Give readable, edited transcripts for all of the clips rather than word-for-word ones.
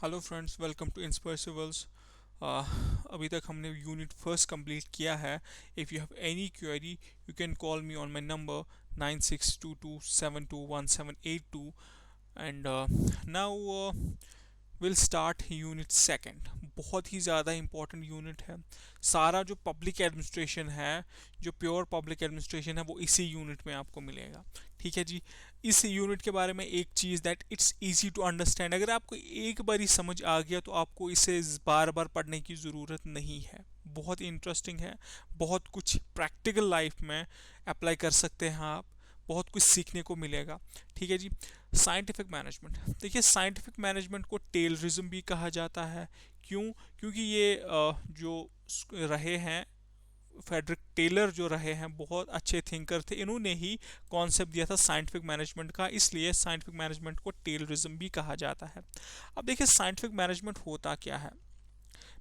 Hello friends, welcome to इंस्पर्सिबल्स। अभी तक हमने यूनिट फर्स्ट कंप्लीट किया है। If you have any query you can call me on my number 9622721782 and now will start unit second. बहुत ही ज़्यादा इंपॉर्टेंट यूनिट है। सारा जो पब्लिक एडमिनिस्ट्रेशन है, जो प्योर पब्लिक एडमिनिस्ट्रेशन है, वो इसी यूनिट में आपको मिलेगा। ठीक है जी। इस यूनिट के बारे में एक चीज़ that it's easy to understand. अगर आपको एक बार ही समझ आ गया तो आपको इसे बार बार पढ़ने की ज़रूरत नहीं है। बहुत इंटरेस्टिंग है। बहुत कुछ प्रैक्टिकल लाइफ में अप्लाई कर सकते हैं आप। बहुत कुछ सीखने को मिलेगा। ठीक है जी। साइंटिफिक मैनेजमेंट, देखिए साइंटिफिक मैनेजमेंट को टेलरिज्म भी कहा जाता है। क्यों? क्योंकि ये जो रहे हैं फेडरिक टेलर, जो रहे हैं बहुत अच्छे थिंकर थे, इन्होंने ही कॉन्सेप्ट दिया था साइंटिफिक मैनेजमेंट का, इसलिए साइंटिफिक मैनेजमेंट को टेलरिज्म भी कहा जाता है। अब देखिए साइंटिफिक मैनेजमेंट होता क्या है,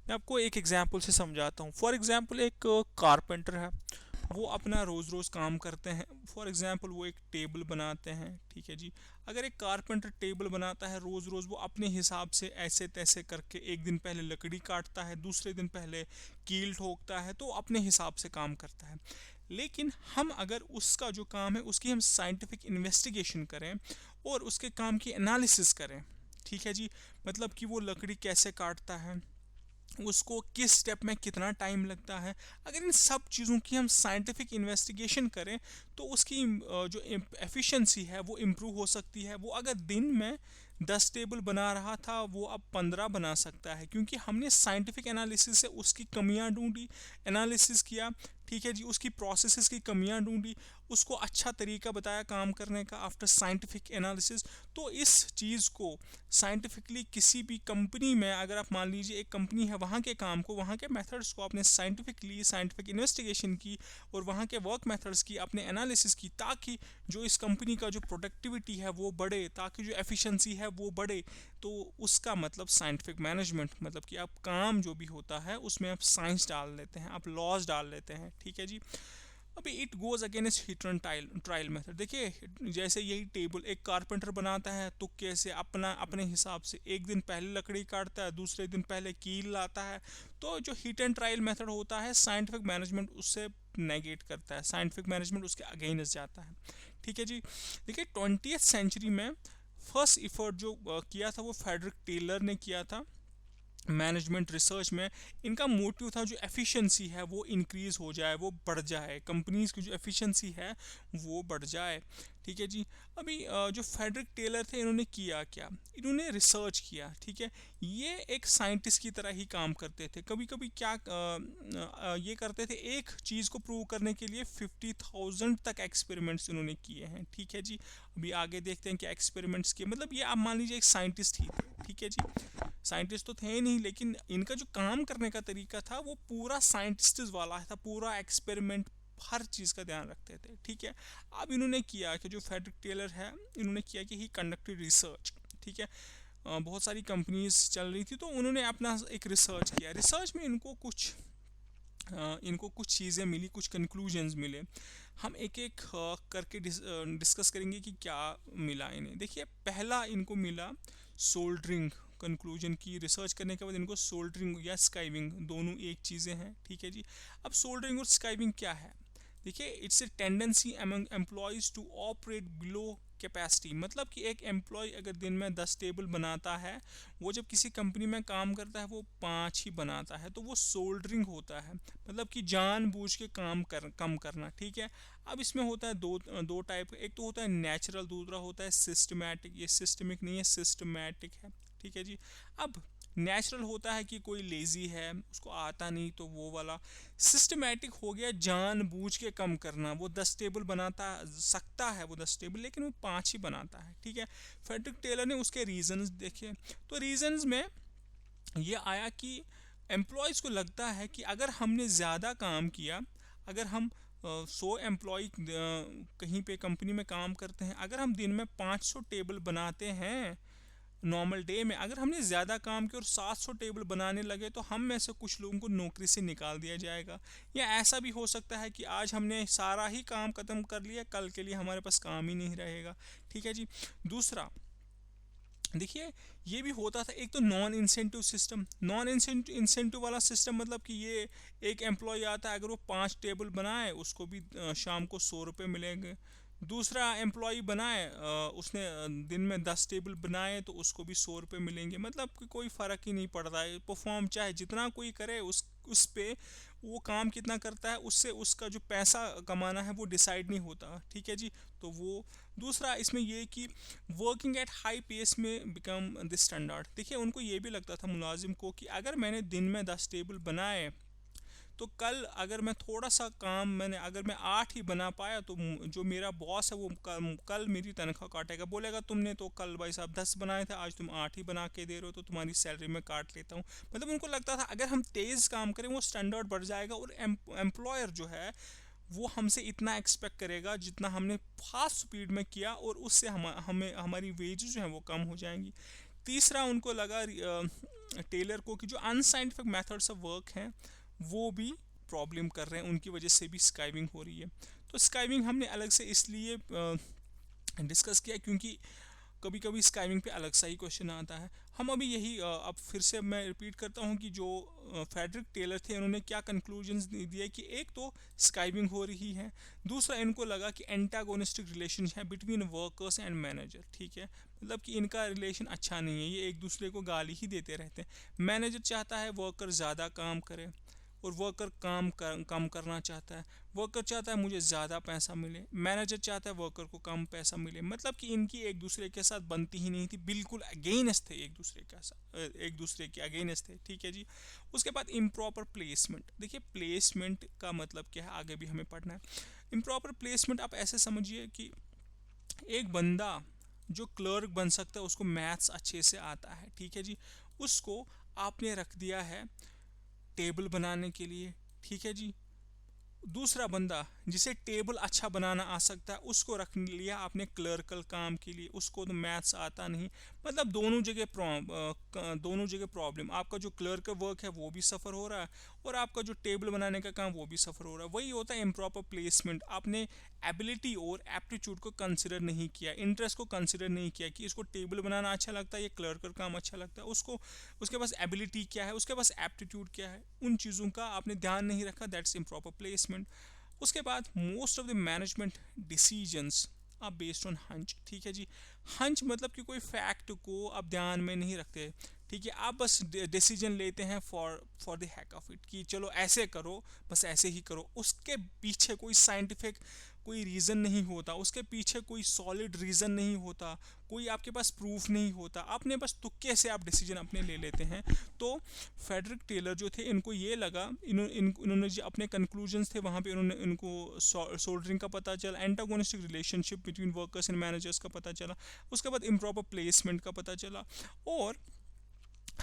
मैं आपको एक एग्जांपल से समझाता हूँ। फॉर एग्जांपल एक कारपेंटर है, वो अपना रोज़ रोज़ काम करते हैं। फॉर एग्जांपल वो एक टेबल बनाते हैं। ठीक है जी। अगर एक कारपेंटर टेबल बनाता है रोज़ रोज़, वो अपने हिसाब से ऐसे तैसे करके एक दिन पहले लकड़ी काटता है, दूसरे दिन पहले कील ठोकता है, तो अपने हिसाब से काम करता है। लेकिन हम अगर उसका जो काम है उसकी हम साइंटिफिक इन्वेस्टिगेशन करें और उसके काम की एनालिसिस करें। ठीक है जी। मतलब कि वो लकड़ी कैसे काटता है, उसको किस स्टेप में कितना टाइम लगता है, अगर इन सब चीज़ों की हम साइंटिफिक इन्वेस्टिगेशन करें तो उसकी जो एफिशिएंसी है वो इम्प्रूव हो सकती है। वो अगर दिन में 10 टेबल बना रहा था, वो अब 15 बना सकता है, क्योंकि हमने साइंटिफिक एनालिसिस से उसकी कमियां ढूंढी, एनालिसिस किया। ठीक है जी। उसकी प्रोसेसेस की कमियां ढूंढी, उसको अच्छा तरीका बताया काम करने का आफ्टर साइंटिफिक एनालिसिस। तो इस चीज़ को साइंटिफिकली किसी भी कंपनी में, अगर आप मान लीजिए एक कंपनी है, वहाँ के काम को, वहाँ के मेथड्स को आपने साइंटिफिकली साइंटिफिक इन्वेस्टिगेशन की और वहाँ के वर्क मेथड्स की आपने एनालिसिस की, ताकि जो इस कंपनी का जो प्रोडक्टिविटी है वो बढ़े, ताकि जो एफिशिएंसी है वो बढ़े। तो उसका मतलब साइंटिफिक मैनेजमेंट, मतलब कि आप काम जो भी होता है उसमें आप साइंस डाल लेते हैं, आप लॉज डाल लेते हैं। ठीक है जी। अभी it goes against heater and trial method. देखिए जैसे यही टेबल एक कारपेंटर बनाता है तो कैसे अपना अपने हिसाब से एक दिन पहले लकड़ी काटता है, दूसरे दिन पहले कील लाता है। तो जो हीट एंड ट्रायल मेथड होता है, साइंटिफिक मैनेजमेंट उससे नेगेट करता है, साइंटिफिक मैनेजमेंट उसके अगेंस्ट जाता है। ठीक है जी। देखिए 20th सेंचुरी में फर्स्ट इफर्ट जो किया था वो फेडरिक टेलर ने किया था मैनेजमेंट रिसर्च में। इनका मोटिव था जो एफिशिएंसी है वो इंक्रीज़ हो जाए, वो बढ़ जाए, कंपनीज की जो एफिशिएंसी है वो बढ़ जाए। ठीक है जी। अभी जो फेडरिक टेलर थे, इन्होंने किया क्या, इन्होंने रिसर्च किया। ठीक है। ये एक साइंटिस्ट की तरह ही काम करते थे। कभी कभी क्या ये करते थे, एक चीज़ को प्रूव करने के लिए 50,000 तक एक्सपेरिमेंट्स इन्होंने किए हैं। ठीक है जी। अभी आगे देखते हैं क्या एक्सपेरिमेंट्स किए। मतलब ये आप मान लीजिए एक साइंटिस्ट ही थे। ठीक है जी। साइंटिस्ट तो थे ही नहीं, लेकिन इनका जो काम करने का तरीका था वो पूरा साइंटिस्ट वाला था, पूरा एक्सपेरिमेंट, हर चीज़ का ध्यान रखते थे। ठीक है। अब इन्होंने किया कि जो फेडरिक टेलर है, इन्होंने किया कि ही कंडक्टेड रिसर्च। ठीक है। बहुत सारी कंपनीज चल रही थी, तो उन्होंने अपना एक रिसर्च किया। रिसर्च में इनको कुछ चीज़ें मिली, कुछ कंक्लूजन्स मिले। हम एक एक करके डिस्कस करेंगे कि क्या मिला इन्हें। देखिए पहला इनको मिला सोल्डरिंग। कंक्लूजन की रिसर्च करने के बाद इनको सोल्डरिंग या स्काइविंग, दोनों एक चीज़ें हैं। ठीक है जी। अब सोल्डरिंग और स्काइविंग क्या है, देखिए it's a tendency among employees to operate below capacity. मतलब कि एक एम्प्लॉय अगर दिन में 10 टेबल बनाता है, वो जब किसी कंपनी में काम करता है वो 5 ही बनाता है, तो वो सोल्डरिंग होता है। मतलब कि जानबूझ के कम करना। ठीक है। अब इसमें होता है दो टाइप, एक तो होता है नेचुरल, दूसरा होता है सिस्टमैटिक। ये सिस्टमिक नहीं है, सिस्टमैटिक है। ठीक है जी। अब नेचुरल होता है कि कोई लेज़ी है, उसको आता नहीं, तो वो वाला। सिस्टमैटिक हो गया जानबूझ के कम करना। वो 10 टेबल बनाता सकता है, वो 10 टेबल, लेकिन वो 5 ही बनाता है। ठीक है। फेडरिक टेलर ने उसके रीजंस देखे, तो रीजंस में ये आया कि एम्प्लॉयज़ को लगता है कि अगर हमने ज़्यादा काम किया, अगर हम 100 एम्प्लॉय कहीं पे कंपनी में काम करते हैं, अगर हम दिन में 500 टेबल बनाते हैं नॉर्मल डे में, अगर हमने ज़्यादा काम किया और 700 टेबल बनाने लगे, तो हम में से कुछ लोगों को नौकरी से निकाल दिया जाएगा। या ऐसा भी हो सकता है कि आज हमने सारा ही काम ख़त्म कर लिया, कल के लिए हमारे पास काम ही नहीं रहेगा। ठीक है जी। दूसरा, देखिए ये भी होता था। एक तो non incentive system, non incentive वाला सिस्टम मतलब कि ये एक एम्प्लॉय आता है, अगर वो 5 टेबल बनाए उसको भी शाम को 100 रुपये मिलेंगे। दूसरा एम्प्लॉय बनाए, उसने दिन में 10 टेबल बनाए तो उसको भी 100 रुपये मिलेंगे। मतलब कि कोई फ़र्क ही नहीं पड़ता है, परफॉर्म चाहे जितना कोई करे उस पे वो काम कितना करता है उससे उसका जो पैसा कमाना है वो डिसाइड नहीं होता। ठीक है जी। तो वो दूसरा इसमें ये कि वर्किंग एट हाई पेस में बिकम द स्टैंडर्ड। देखिए उनको ये भी लगता था मुलाजिम को कि अगर मैंने दिन में 10 टेबल बनाए तो कल अगर मैं थोड़ा सा काम मैंने अगर मैं 8 ही बना पाया तो जो मेरा बॉस है वो कल मेरी तनख्वाह काटेगा, बोलेगा तुमने तो कल भाई साहब 10 बनाए थे, आज तुम 8 ही बना के दे रहे हो तो तुम्हारी सैलरी में काट लेता हूँ। मतलब उनको लगता था अगर हम तेज़ काम करें वो स्टैंडर्ड बढ़ जाएगा और एम्प्लॉयर जो है वो हमसे इतना एक्सपेक्ट करेगा जितना हमने फास्ट स्पीड में किया, और उससे हमें हमारी वेजेस जो हैं वो कम हो जाएंगी। तीसरा उनको लगा टेलर को कि जो अनसाइंटिफिक मेथड्स ऑफ वर्क हैं वो भी प्रॉब्लम कर रहे हैं, उनकी वजह से भी स्काइविंग हो रही है। तो स्काइविंग हमने अलग से इसलिए डिस्कस किया क्योंकि कभी कभी स्काइविंग पे अलग सा ही क्वेश्चन आता है। हम अभी यही अब फिर से मैं रिपीट करता हूँ कि जो फेडरिक टेलर थे उन्होंने क्या कंक्लूजन्स दिए कि एक तो स्काइविंग हो रही है, दूसरा इनको लगा कि एंटागोनिस्टिक रिलेशन है बिटवीन वर्कर्स एंड मैनेजर। ठीक है, मतलब कि इनका रिलेशन अच्छा नहीं है, ये एक दूसरे को गाली ही देते रहते हैं। मैनेजर चाहता है वर्कर ज़्यादा काम करे और वर्कर कम करना चाहता है। वर्कर चाहता है मुझे ज़्यादा पैसा मिले, मैनेजर चाहता है वर्कर को कम पैसा मिले। मतलब कि इनकी एक दूसरे के साथ बनती ही नहीं थी, बिल्कुल अगेंस्ट थे एक दूसरे के अगेंस्ट थे। ठीक है जी। उसके बाद इम्प्रॉपर प्लेसमेंट। देखिए प्लेसमेंट का मतलब क्या है आगे भी हमें पढ़ना है। इम्प्रॉपर प्लेसमेंट आप ऐसे समझिए कि एक बंदा जो क्लर्क बन सकता है उसको मैथ्स अच्छे से आता है। ठीक है जी। उसको आपने रख दिया है टेबल बनाने के लिए। ठीक है जी। दूसरा बंदा जिसे टेबल अच्छा बनाना आ सकता है उसको रख लिया आपने क्लर्कल काम के लिए, उसको तो मैथ्स आता नहीं। मतलब दोनों जगह प्रॉब्लम, आपका जो क्लर्क वर्क है वो भी सफ़र हो रहा है और आपका जो टेबल बनाने का काम वो भी सफ़र हो रहा है। वही होता है इम्प्रॉपर प्लेसमेंट। आपने एबिलिटी और एप्टीट्यूड को कंसिडर नहीं किया, इंटरेस्ट को कंसिडर नहीं किया कि इसको टेबल बनाना अच्छा लगता है या क्लर्कल काम अच्छा लगता है, उसको उसके पास एबिलिटी क्या है, उसके पास एप्टीट्यूड क्या है, उन चीज़ों का आपने ध्यान नहीं रखा। That's improper placement. उसके बाद most of the management decisions are based on hunch. ठीक है जी। हंच मतलब कि कोई फैक्ट को आप ध्यान में नहीं रखते। ठीक है, आप बस डिसीजन लेते हैं for the hack of it कि चलो ऐसे करो, बस ऐसे ही करो। उसके पीछे कोई साइंटिफिक कोई रीज़न नहीं होता, उसके पीछे कोई सॉलिड रीज़न नहीं होता, कोई आपके पास प्रूफ नहीं होता, आपने बस तुक्के से आप डिसीजन अपने ले लेते हैं। तो फेडरिक टेलर जो थे इनको ये लगा, इन्होंने जो अपने कंक्लूजन्स थे वहाँ पे उन्होंने इनको सोल्डरिंग का पता चला, antagonistic relationship between workers and managers का पता चला, उसके बाद इम्प्रॉपर प्लेसमेंट का पता चला और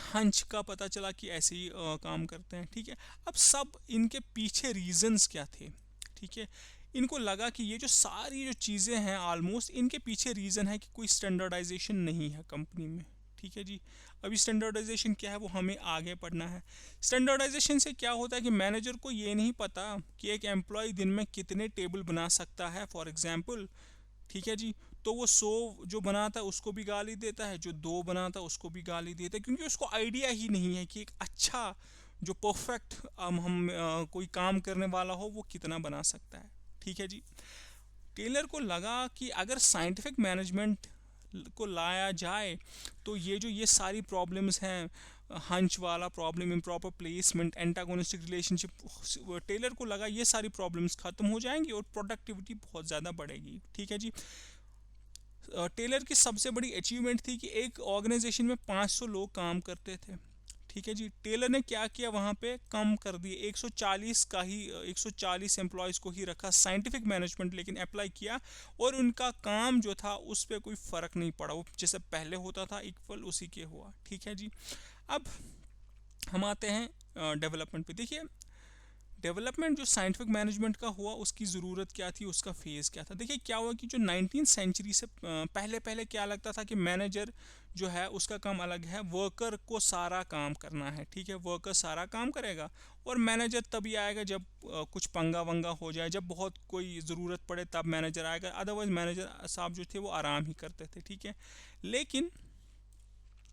हंच का पता चला कि ऐसे ही काम करते हैं। ठीक है, अब सब इनके पीछे रीजंस क्या थे। ठीक है, इनको लगा कि ये जो सारी जो चीज़ें हैं ऑलमोस्ट इनके पीछे रीज़न है कि कोई स्टैंडर्डाइजेशन नहीं है कंपनी में। ठीक है जी। अभी स्टैंडर्डाइजेशन क्या है वो हमें आगे पढ़ना है। स्टैंडर्डाइजेशन से क्या होता है कि मैनेजर को ये नहीं पता कि एक एम्प्लॉय दिन में कितने टेबल बना सकता है फॉर एग्जांपल। ठीक है जी। तो वो 100 जो बनाता है उसको भी गाली देता है, जो 2 बनाता है उसको भी गाली देता है, क्योंकि उसको आइडिया ही नहीं है कि एक अच्छा जो परफेक्ट कोई काम करने वाला हो वो कितना बना सकता है। ठीक है जी। टेलर को लगा कि अगर साइंटिफिक मैनेजमेंट को लाया जाए तो ये सारी प्रॉब्लम्स हैं, हंच वाला problem, improper placement, antagonistic relationship, Taylor को लगा ये सारी प्रॉब्लम्स खत्म हो जाएंगी और प्रोडक्टिविटी बहुत ज़्यादा बढ़ेगी। ठीक है जी। टेलर की सबसे बड़ी अचीवमेंट थी कि एक ऑर्गेनाइजेशन में 500 लोग काम करते थे। ठीक है जी। टेलर ने क्या किया वहाँ पे कम कर दिए, 140 का ही 140 एम्प्लॉयज़ को ही रखा, साइंटिफिक मैनेजमेंट लेकिन अप्लाई किया और उनका काम जो था उस पर कोई फ़र्क नहीं पड़ा, वो जैसे पहले होता था इक्वल उसी के हुआ। ठीक है जी। अब हम आते हैं डेवलपमेंट पे। देखिए डेवलपमेंट जो साइंटिफिक मैनेजमेंट का हुआ उसकी ज़रूरत क्या थी, उसका फेज़ क्या था। देखिए क्या हुआ कि जो 19th सेंचुरी से पहले पहले क्या लगता था कि मैनेजर जो है उसका काम अलग है, वर्कर को सारा काम करना है। ठीक है, वर्कर सारा काम करेगा और मैनेजर तभी आएगा जब कुछ पंगा वंगा हो जाए, जब बहुत कोई ज़रूरत पड़े तब मैनेजर आएगा, अदरवाइज मैनेजर साहब जो थे वो आराम ही करते थे। ठीक है, लेकिन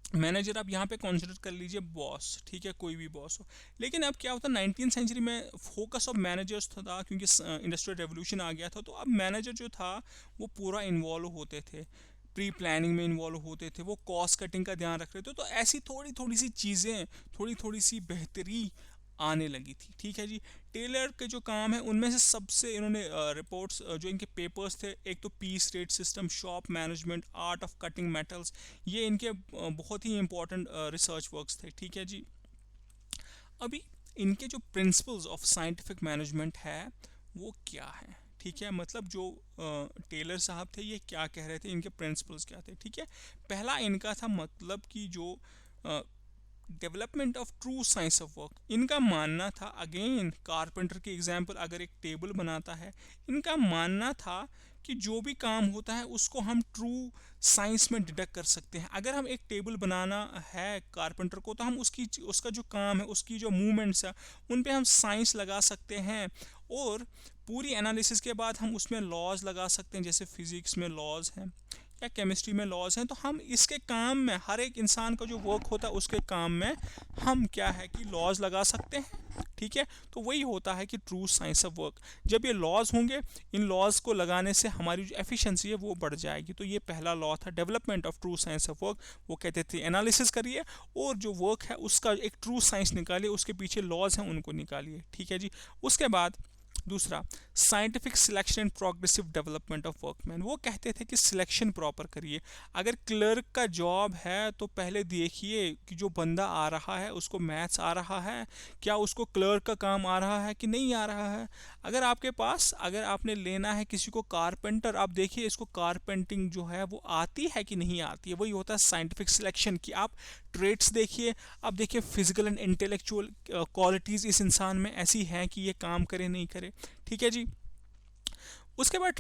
मैनेजर आप यहाँ पे कंसिडर कर लीजिए बॉस, ठीक है, कोई भी बॉस हो। लेकिन अब क्या होता है 19th सेंचुरी में फोकस ऑफ मैनेजर्स था, क्योंकि इंडस्ट्रियल रेवोल्यूशन आ गया था, तो अब मैनेजर जो था वो पूरा इन्वॉल्व होते थे, प्री प्लानिंग में इन्वॉल्व होते थे, वो कॉस्ट कटिंग का ध्यान रख रहे थे। तो ऐसी थोड़ी थोड़ी सी चीज़ें, थोड़ी थोड़ी सी बेहतरी आने लगी थी, ठीक है जी। टेलर के जो काम है उनमें से सबसे इन्होंने रिपोर्ट्स जो इनके पेपर्स थे, एक तो piece rate system, shop management, art of cutting metals, ये इनके बहुत ही इंपॉर्टेंट रिसर्च वर्क्स थे, ठीक है जी। अभी इनके जो प्रिंसिपल्स ऑफ साइंटिफिक मैनेजमेंट है वो क्या है, ठीक है, मतलब जो टेलर साहब थे ये क्या कह रहे थे, इनके प्रिंसिपल्स क्या थे, ठीक है। पहला इनका था मतलब कि जो development of true science of work, इनका मानना था, अगेन कारपेंटर की एग्जांपल, अगर एक टेबल बनाता है, इनका मानना था कि जो भी काम होता है उसको हम ट्रू साइंस में डिडक्ट कर सकते हैं। अगर हम एक टेबल बनाना है कारपेंटर को, तो हम उसका जो काम है, उसकी जो मूवमेंट्स है, उन पे हम साइंस लगा सकते हैं, और पूरी एनालिसिस के बाद हम उसमें लॉज लगा सकते हैं, जैसे फिजिक्स में लॉज हैं या केमिस्ट्री में लॉज हैं। तो हम इसके काम में, हर एक इंसान का जो वर्क होता है उसके काम में हम क्या है कि लॉज लगा सकते हैं, ठीक है। तो वही होता है कि ट्रू साइंस ऑफ वर्क। जब ये लॉज होंगे, इन लॉज को लगाने से हमारी जो एफिशिएंसी है वो बढ़ जाएगी। तो ये पहला लॉ था, development of true science of work. वो कहते थे एनालिसिस करिए और जो वर्क है उसका एक ट्रू साइंस निकालिए, उसके पीछे लॉज हैं उनको निकालिए, ठीक है जी। उसके बाद दूसरा, scientific selection and progressive development of workman. वो कहते थे कि सिलेक्शन प्रॉपर करिए। अगर क्लर्क का जॉब है तो पहले देखिए कि जो बंदा आ रहा है उसको मैथ्स आ रहा है, क्या उसको क्लर्क का काम आ रहा है कि नहीं आ रहा है। अगर आपके पास, अगर आपने लेना है किसी को कारपेंटर, आप देखिए इसको कारपेंटिंग जो है वो आती है कि नहीं आती है। वही होता है साइंटिफिक सिलेक्शन की। आप ट्रेड्स देखिए, आप देखिए फिजिकल एंड इंटेलेक्चुअल क्वालिटीज़ इस इंसान में ऐसी हैं कि ये काम करे नहीं करे, ठीक है जी। उसके बाद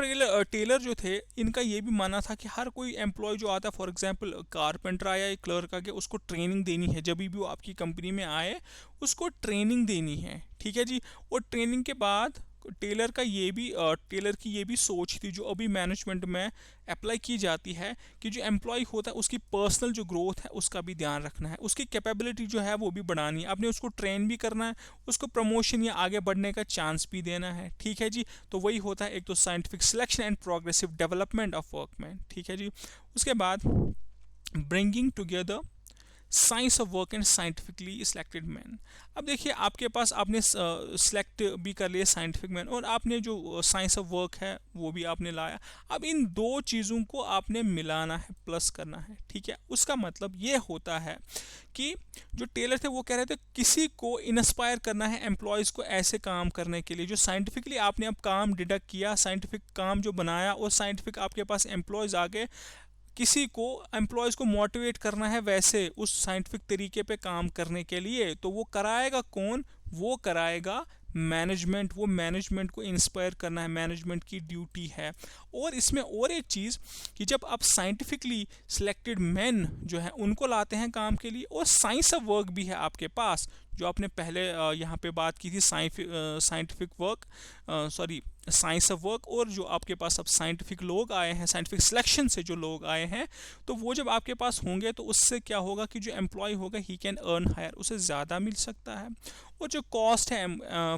टेलर जो थे, इनका ये भी मानना था कि हर कोई एम्प्लॉय जो आता है, फॉर एग्जांपल कारपेंटर आया या क्लर्क आ गया, उसको ट्रेनिंग देनी है। जब भी वो आपकी कंपनी में आए उसको ट्रेनिंग देनी है, ठीक है जी। और ट्रेनिंग के बाद टेलर की ये भी सोच थी, जो अभी मैनेजमेंट में अप्लाई की जाती है, कि जो एम्प्लॉय होता है उसकी पर्सनल जो ग्रोथ है उसका भी ध्यान रखना है, उसकी कैपेबिलिटी जो है वो भी बढ़ानी है, आपने उसको ट्रेन भी करना है, उसको प्रमोशन या आगे बढ़ने का चांस भी देना है, ठीक है जी। तो वही होता है एक तो scientific selection and progressive development of workman, ठीक है जी। उसके बाद bringing together science of work and scientifically selected man. अब देखिए आपके पास, आपने सिलेक्ट भी कर लिया साइंटिफिक मैन, और आपने जो साइंस ऑफ वर्क है वो भी आपने लाया। अब इन दो चीज़ों को आपने मिलाना है, प्लस करना है, ठीक है। उसका मतलब ये होता है कि जो टेलर थे वो कह रहे थे किसी को इंस्पायर करना है एम्प्लॉयज़ को ऐसे काम करने के लिए, जो साइंटिफिकली आपने अब काम डिडक्ट किया, साइंटिफिक काम जो बनाया, और साइंटिफिक आपके पास एम्प्लॉयज़ आ गए, किसी को एम्प्लॉयज़ को मोटिवेट करना है वैसे उस साइंटिफिक तरीके पे काम करने के लिए, तो वो कराएगा कौन, वो कराएगा मैनेजमेंट। वो मैनेजमेंट को इंस्पायर करना है, मैनेजमेंट की ड्यूटी है। और इसमें और एक चीज़ कि जब आप साइंटिफिकली सिलेक्टेड मैन जो है उनको लाते हैं काम के लिए, और साइंस ऑफ वर्क भी है आपके पास, जो आपने पहले यहाँ पे बात की थी, scientific work, sorry science of work, और जो आपके पास अब साइंटिफिक लोग आए हैं, साइंटिफिक सिलेक्शन से जो लोग आए हैं, तो वो जब आपके पास होंगे तो उससे क्या होगा कि जो एम्प्लॉय होगा ही कैन अर्न हायर, उसे ज़्यादा मिल सकता है, और जो कॉस्ट है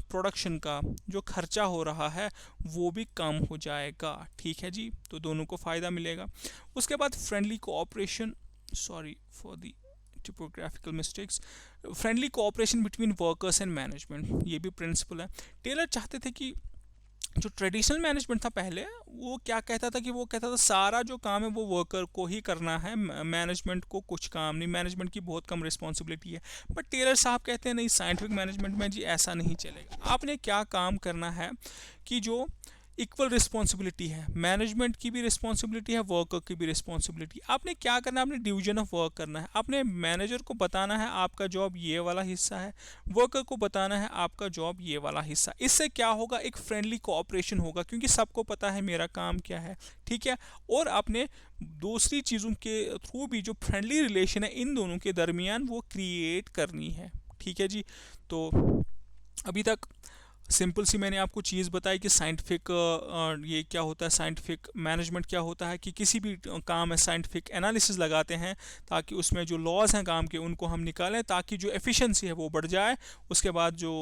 प्रोडक्शन का, जो खर्चा हो रहा है वो भी कम हो जाएगा, ठीक है जी। तो दोनों को फ़ायदा मिलेगा। उसके बाद friendly cooperation, sorry for the typographical mistakes, friendly cooperation between workers and management, ये भी प्रिंसिपल है। टेलर चाहते थे कि जो ट्रेडिशनल मैनेजमेंट था पहले, वो क्या कहता था कि वो कहता था सारा जो काम है वो वर्कर को ही करना है, मैनेजमेंट को कुछ काम नहीं, मैनेजमेंट की बहुत कम रिस्पॉन्सिबिलिटी है। बट टेलर साहब कहते हैं नहीं, साइंटिफिक मैनेजमेंट में जी ऐसा नहीं चलेगा। आपने क्या काम करना है कि जो इक्वल रिस्पॉन्सिबिलिटी है, मैनेजमेंट की भी रिस्पॉन्सिबिलिटी है, वर्कर की भी रिस्पॉन्सिबिलिटी। आपने क्या करना है, आपने डिवीजन ऑफ वर्क करना है। आपने मैनेजर को बताना है आपका जॉब ये वाला हिस्सा है, वर्कर को बताना है आपका जॉब ये वाला हिस्सा। इससे क्या होगा, एक फ्रेंडली कोऑपरेशन होगा, क्योंकि सबको पता है मेरा काम क्या है, ठीक है। और आपने दूसरी चीज़ों के थ्रू भी जो फ्रेंडली रिलेशन है इन दोनों के दरमियान वो क्रिएट करनी है, ठीक है जी। तो अभी तक सिंपल सी मैंने आपको चीज़ बताई कि साइंटिफिक ये क्या होता है, साइंटिफिक मैनेजमेंट क्या होता है, कि किसी भी काम में साइंटिफिक एनालिसिस लगाते हैं ताकि उसमें जो लॉज हैं काम के उनको हम निकालें ताकि जो एफिशिएंसी है वो बढ़ जाए। उसके बाद जो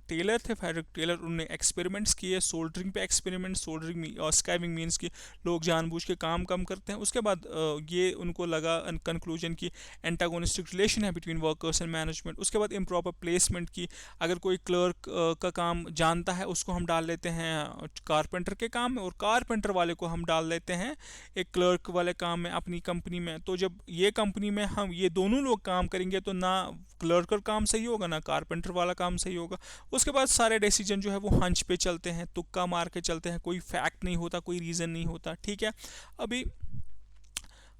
टेलर थे, फेडरिक टेलर, उन्होंने एक्सपेरिमेंट्स किए, सोल्डरिंग पे एक्सपेरिमेंट, सोल्डरिंग और स्कैविंग मीन्स कि लोग जानबूझ के काम कम करते हैं। उसके बाद ये उनको लगा कंक्लूजन की एंटागोनिस्टिक रिलेशन है बिटवीन वर्कर्स एंड मैनेजमेंट। उसके बाद इम्प्रॉपर प्लेसमेंट की, अगर कोई क्लर्क का काम जानता है उसको हम डाल लेते हैं कारपेंटर के काम में, और कारपेंटर वाले को हम डाल लेते हैं एक क्लर्क वाले काम में अपनी कंपनी में। तो जब ये कंपनी में हम ये दोनों लोग काम करेंगे तो ना क्लर्क का काम सही होगा ना कारपेंटर वाला काम सही होगा। उसके बाद सारे डिसीजन जो है वो हंच पे चलते हैं, तुक्का मार के चलते हैं, कोई फैक्ट नहीं होता, कोई रीज़न नहीं होता। ठीक है, अभी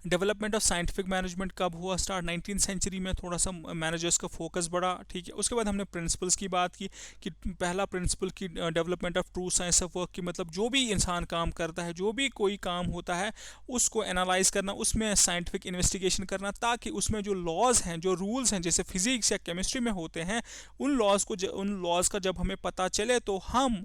डेवलपमेंट ऑफ साइंटिफिक मैनेजमेंट कब हुआ स्टार्ट? 19th सेंचुरी में थोड़ा सा मैनेजर्स का फोकस बढ़ा। ठीक है, उसके बाद हमने प्रिंसिपल्स की बात की कि पहला प्रिंसिपल की development of true science of work की, मतलब जो भी इंसान काम करता है, जो भी कोई काम होता है उसको एनालाइज करना, उसमें साइंटिफिक इन्वेस्टिगेशन करना ताकि उसमें जो लॉज हैं, जो रूल्स हैं, जैसे फिजिक्स या केमिस्ट्री में होते हैं, उन लॉज का जब हमें पता चले तो हम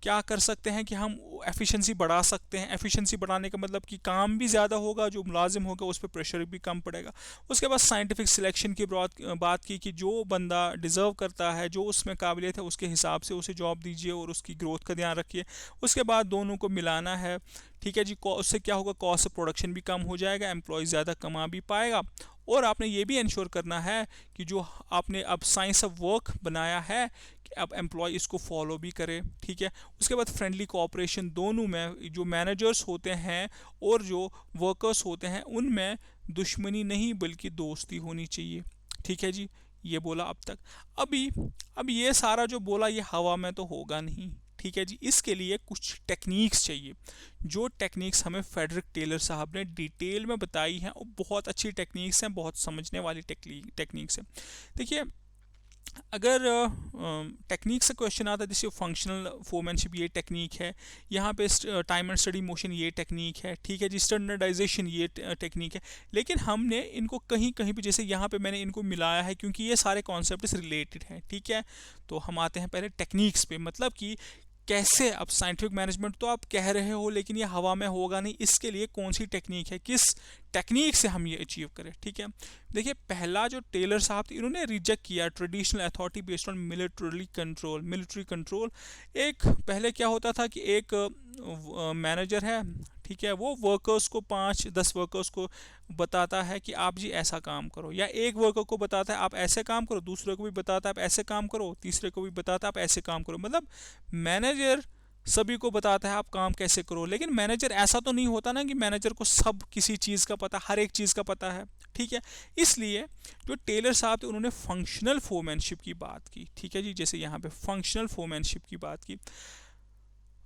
क्या कर सकते हैं कि हम एफिशिएंसी बढ़ा सकते हैं। एफिशिएंसी बढ़ाने का मतलब कि काम भी ज़्यादा होगा, जो मुलाजिम होगा उस पर प्रेशर भी कम पड़ेगा। उसके बाद साइंटिफिक सिलेक्शन की बात की कि जो बंदा डिज़र्व करता है, जो उसमें काबिलियत है, उसके हिसाब से उसे जॉब दीजिए और उसकी ग्रोथ का ध्यान रखिए। उसके बाद दोनों को मिलाना है। ठीक है जी, उससे क्या होगा, कॉस्ट ऑफ प्रोडक्शन भी कम हो जाएगा, एम्प्लॉय ज़्यादा कमा भी पाएगा। और आपने ये भी इंश्योर करना है कि जो आपने अब साइंस ऑफ वर्क बनाया है कि अब एम्प्लॉय इसको फॉलो भी करे। ठीक है, उसके बाद फ्रेंडली कोऑपरेशन, दोनों में जो मैनेजर्स होते हैं और जो वर्कर्स होते हैं उनमें दुश्मनी नहीं बल्कि दोस्ती होनी चाहिए। ठीक है जी, ये बोला अब तक। अभी अब ये सारा जो बोला ये हवा में तो होगा नहीं। ठीक है जी, इसके लिए कुछ टेक्निक्स चाहिए, जो टेक्निक्स हमें फेडरिक टेलर साहब ने डिटेल में बताई हैं, और बहुत अच्छी टेक्निक्स हैं, बहुत समझने वाली टेक्निक्स हैं। देखिए, अगर टेक्निक से क्वेश्चन आता है, जैसे फंक्शनल फोरमैनशिप ये टेक्निक है, यहाँ पे टाइम एंड स्टडी मोशन ये टेक्निक है। ठीक है जी, स्टैंडर्डाइजेशन ये टेक्निक है। लेकिन हमने इनको कहीं कहीं पे, जैसे यहाँ पे मैंने इनको मिलाया है क्योंकि ये सारे कॉन्सेप्ट रिलेटेड हैं। ठीक है, तो हम आते हैं पहले टेक्निक्स पे, मतलब कि कैसे, अब साइंटिफिक मैनेजमेंट तो आप कह रहे हो लेकिन ये हवा में होगा नहीं, इसके लिए कौन सी टेक्निक है, किस टेक्निक से हम ये अचीव करें। ठीक है, देखिए, पहला जो टेलर साहब थे इन्होंने रिजेक्ट किया traditional authority based on military control. एक पहले क्या होता था कि एक मैनेजर है, ठीक है, वो वर्कर्स को 5-10 वर्कर्स को बताता है कि आप जी ऐसा काम करो, या एक वर्कर को बताता है आप ऐसे काम करो, दूसरे को भी बताता है आप ऐसे काम करो, तीसरे को भी बताता है आप ऐसे काम करो। मतलब मैनेजर सभी को बताता है आप काम कैसे करो, लेकिन मैनेजर ऐसा तो नहीं होता ना कि मैनेजर को सब किसी चीज़ का पता, हर एक चीज़ का पता है। ठीक है, इसलिए जो टेलर साहब थे उन्होंने फंक्शनल फोरमैनशिप की बात की। ठीक है जी, जैसे यहाँ पे फंक्शनल फोरमैनशिप की बात की,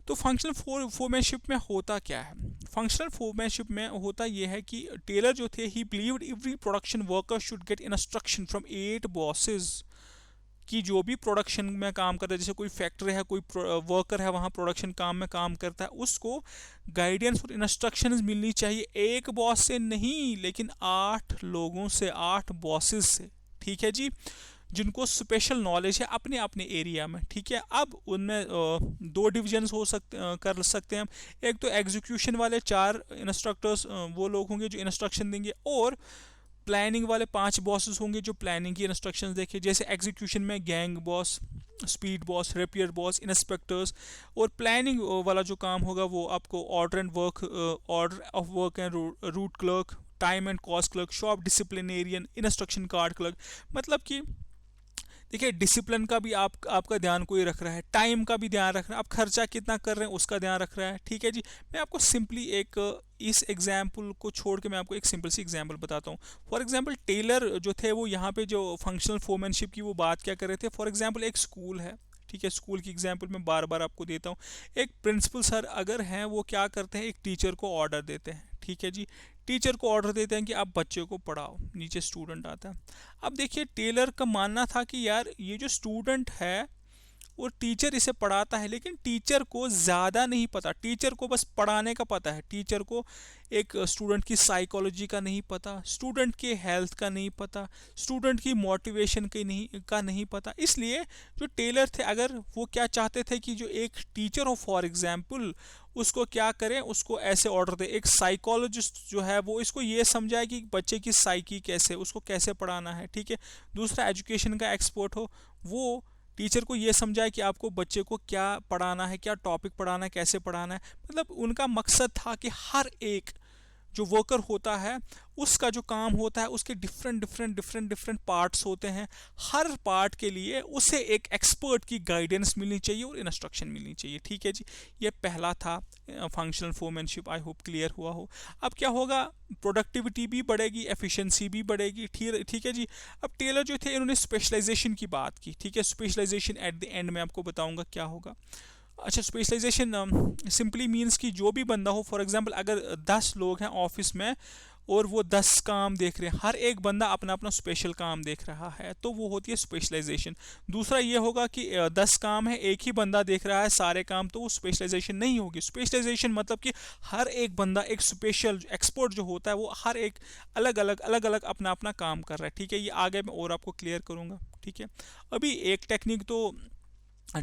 तो फंक्शनल फोरमैनशिप में होता क्या है? फंक्शनल फोरमैनशिप में होता यह है कि टेलर जो थे, ही believed every production worker should get instruction from 8 bosses, कि जो भी प्रोडक्शन में काम करता है, जैसे कोई फैक्ट्री है, कोई वर्कर है वहाँ प्रोडक्शन काम में काम करता है, उसको गाइडेंस और इंस्ट्रक्शंस मिलनी चाहिए एक बॉस से नहीं, लेकिन 8 लोगों से, 8 बॉसेस से। ठीक है जी, जिनको स्पेशल नॉलेज है अपने अपने एरिया में। ठीक है, अब उनमें 2 डिविजन्स कर सकते हैं हम। एक तो एग्जीक्यूशन वाले 4 इंस्ट्रक्टर्स, वो लोग होंगे जो इंस्ट्रक्शन देंगे, और प्लानिंग वाले 5 बॉसेस होंगे जो प्लानिंग की इंस्ट्रक्शंस देंगे। जैसे एग्जीक्यूशन में gang boss, speed boss, repair boss, inspectors, और प्लानिंग वाला जो काम होगा वो आपको order of work and root clerk, time and cost clerk, shop disciplinarian, instruction card clerk. मतलब कि देखिए, डिसिप्लिन का भी आपका ध्यान कोई रख रहा है, टाइम का भी ध्यान रख रहा है, आप खर्चा कितना कर रहे हैं उसका ध्यान रख रहा है। ठीक है जी, मैं आपको सिंपली एक इस एग्जाम्पल को छोड़ के मैं आपको एक सिंपल सी एग्जाम्पल बताता हूँ। फॉर एग्जाम्पल, टेलर जो थे वो यहाँ पे जो फंक्शनल फोरमैनशिप की वो बात क्या कर रहे थे। फॉर एग्जाम्पल, एक स्कूल है, ठीक है, स्कूल की एग्जाम्पल मैं बार बार आपको देता हूँ। एक प्रिंसिपल सर अगर हैं, वो क्या करते हैं, एक टीचर को ऑर्डर देते हैं। ठीक है जी, टीचर को ऑर्डर देते हैं कि आप बच्चे को पढ़ाओ, नीचे स्टूडेंट आता है। अब देखिए, टेलर का मानना था कि यार ये जो स्टूडेंट है और टीचर इसे पढ़ाता है, लेकिन टीचर को ज़्यादा नहीं पता, टीचर को बस पढ़ाने का पता है, टीचर को एक स्टूडेंट की साइकोलॉजी का नहीं पता, स्टूडेंट के हेल्थ का नहीं पता, स्टूडेंट की मोटिवेशन का नहीं पता। इसलिए जो टेलर थे, अगर वो क्या चाहते थे कि जो एक टीचर हो फॉर एग्जांपल, उसको क्या करें, उसको ऐसे ऑर्डर दे, एक साइकोलॉजिस्ट जो है वो इसको ये समझाए कि बच्चे की साइकी कैसे, उसको कैसे पढ़ाना है, ठीक है। दूसरा एजुकेशन का एक्सपर्ट हो, वो टीचर को ये समझाए कि आपको बच्चे को क्या पढ़ाना है, क्या टॉपिक पढ़ाना है, कैसे पढ़ाना है। मतलब उनका मकसद था कि हर एक जो वर्कर होता है उसका जो काम होता है उसके डिफरेंट पार्ट्स होते हैं, हर पार्ट के लिए उसे एक एक्सपर्ट की गाइडेंस मिलनी चाहिए और इंस्ट्रक्शन मिलनी चाहिए, ठीक है जी। ये पहला था functional foremanship. I hope clear हुआ हो। अब क्या होगा, प्रोडक्टिविटी भी बढ़ेगी, एफिशिएंसी भी बढ़ेगी, ठीक है जी। अब टेलर जो थे इन्होंने स्पेशलाइजेशन की बात की, ठीक है। स्पेशलाइजेशन एट द एंड में आपको बताऊंगा क्या होगा। अच्छा, स्पेशलाइजेशन सिंपली मीन्स कि जो भी बंदा हो, फॉर एग्जांपल अगर 10 लोग हैं ऑफिस में और वो 10 काम देख रहे हैं, हर एक बंदा अपना अपना स्पेशल काम देख रहा है, तो वो होती है स्पेशलाइजेशन। दूसरा ये होगा कि 10 काम है, एक ही बंदा देख रहा है सारे काम, तो वो स्पेशलाइजेशन नहीं होगी। स्पेशलाइजेशन मतलब कि हर एक बंदा एक स्पेशल एक्सपर्ट जो होता है वो हर एक अलग अलग अपना अपना काम कर रहा है, ठीक है। ये आगे मैं और आपको क्लियर करूँगा, ठीक है। अभी एक टेक्निक तो